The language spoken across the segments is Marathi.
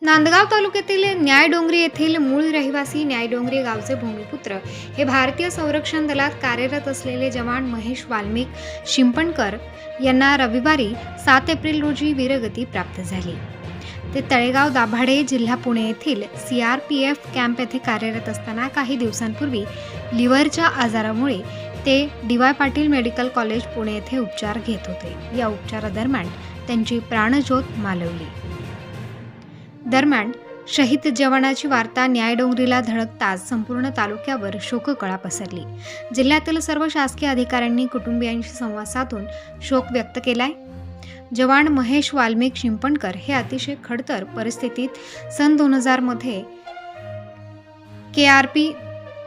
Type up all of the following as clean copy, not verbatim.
नांदगाव तालुक्यातील न्यायडोंगरी येथील मूळ रहिवासी न्यायडोंगरी गावचे भूमिपुत्र हे भारतीय संरक्षण दलात कार्यरत असलेले जवान महेश वाल्मिक शिंपणकर यांना रविवारी 7 एप्रिल रोजी वीरगती प्राप्त झाली। ते तळेगाव दाभाडे जिल्हा पुणे येथील CRPF कॅम्प येथे कार्यरत असताना काही दिवसांपूर्वी लिव्हरच्या आजारामुळे ते DY Patil medical college Pune येथे उपचार घेत होते। या उपचारादरम्यान त्यांची प्राणज्योत मालवली। दरम्यान शहीद जवानाची वार्ता न्यायडोंगरीला धडकताच संपूर्ण तालुक्यावर शोककळा पसरली। जिल्ह्यातील सर्व शासकीय अधिकाऱ्यांनी कुटुंबियांशी संवाद साधून शोक व्यक्त केलाय। जवान महेश वाल्मिक शिंपणकर हे अतिशय खडतर परिस्थितीत सन 2000 मध्ये KRP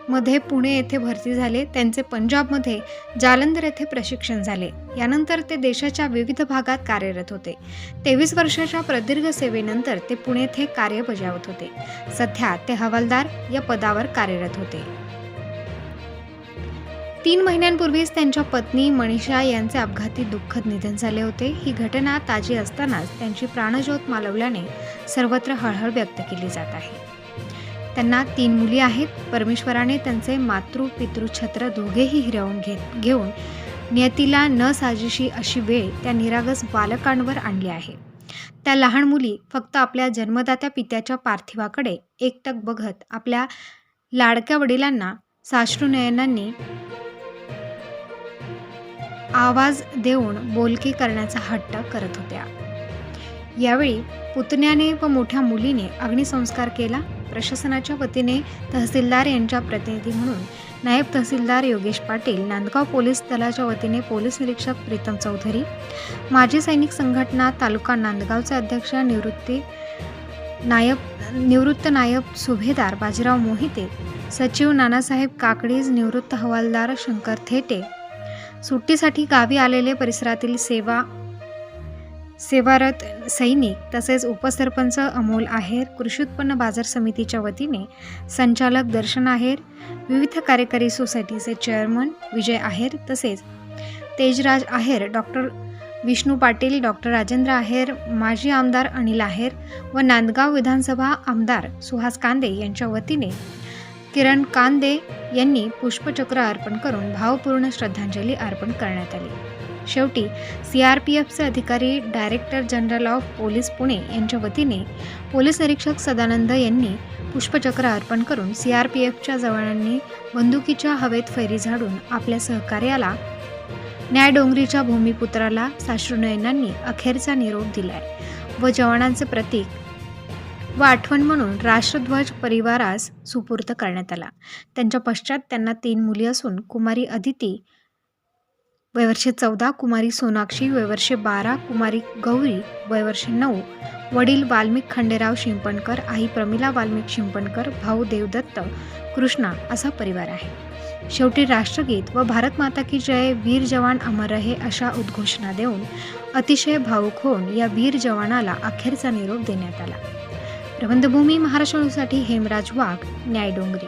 मध्ये पुणे येथे भरती झाले। त्यांचे पंजाबमध्ये जालंधर येथे प्रशिक्षण झाले। यानंतर ते देशाच्या विविध भागात कार्यरत होते। 23 वर्षाच्या प्रदीर्घ सेवेनंतर ते पुणे येथे कार्य बजावत होते। सध्या ते हवालदार या पदावर कार्यरत होते। 3 महिन्यांपूर्वीच त्यांच्या पत्नी मनीषा यांचे अपघाती दुःखद निधन झाले होते। ही घटना ताजी असतानाच त्यांची प्राणज्योत मालवल्याने सर्वत्र हळहळ व्यक्त केली जात आहे। त्यांना 3 मुली आहेत। परमेश्वराने त्यांचे मातृ-पितृ छत्र दोघेही हिरावून घेऊन नियतीला न साजेशी अशी वेळ त्या निरागस बालकांवर आणली आहे। त्या लहान मुली फक्त आपल्या जन्मदात्या पित्याच्या पार्थिवाकडे एकटक बघत आपल्या लाडक्या वडिलांना साश्रू नयनांनी आवाज देऊन बोलके करण्याचा हट्ट करत होत्या। यावेळी पुतण्याने व मोठ्या मुलीने अग्निसंस्कार केला। प्रशासनाच्या वतीने तहसीलदार यांच्या प्रतिनिधी म्हणून नायब तहसीलदार योगेश पाटील, नांदगाव पोलीस दलाच्या वतीने पोलीस निरीक्षक प्रीतम चौधरी, माजी सैनिक संघटना तालुका नांदगावचे अध्यक्ष निवृत्त नायब सुभेदार बाजीराव मोहिते, सचिव नानासाहेब काकडीज, निवृत्त हवालदार शंकर थेटे, सुट्टीसाठी गावी आलेले परिसरातील सेवारत सैनिक तसेच उपसरपंच अमोल आहेर, कृषी उत्पन्न बाजार समितीच्या वतीने संचालक दर्शन आहेर, विविध कार्यकारी सोसायटीचे चेअरमन विजय आहेर तसेच तेजराज आहेर, डॉक्टर विष्णू पाटील, डॉक्टर राजेंद्र आहेर, माजी आमदार अनिल आहेर व नांदगाव विधानसभा आमदार सुहास कांदे यांच्या वतीने किरण कांदे यांनी पुष्पचक्र अर्पण करून भावपूर्ण श्रद्धांजली अर्पण करण्यात आली। शेवटी CRPFचे अधिकारी director general of police Pune यांच्या वतीने पोलीस निरीक्षक सदानंद यांनी पुष्पचक्र अर्पण करून CRPFच्या जवानांनी बंदुकीच्या हवेत फैरी झाडून आपल्या सहकार्याला न्यायडोंगरीच्या भूमिपुत्राला साश्रुनयनांनी अखेरचा निरोप दिलाय व जवानांचे प्रतीक व आठवण म्हणून राष्ट्रध्वज परिवारास सुपूर्द करण्यात आला। त्यांच्या पश्चात त्यांना 3 मुली असून कुमारी अदिती वय वर्ष 14, कुमारी सोनाक्षी वय वर्ष 12, कुमारी गौरी वय वर्ष 9, वडील वाल्मिक खंडेराव शिंपणकर, आई प्रमिला वाल्मिक शिंपणकर, भाऊ देवदत्त कृष्णा असा परिवार आहे। शेवटी राष्ट्रगीत व भारत माता की जय, वीर जवान अमर रहे अशा उद्घोषणा देऊन अतिशय भावुक होऊन या वीर जवानाला अखेरचा निरोप देण्यात आला। प्रबंधभूमी महाराष्ट्र न्यूजसाठी हेमराज वाघ, न्यायडोंगरी।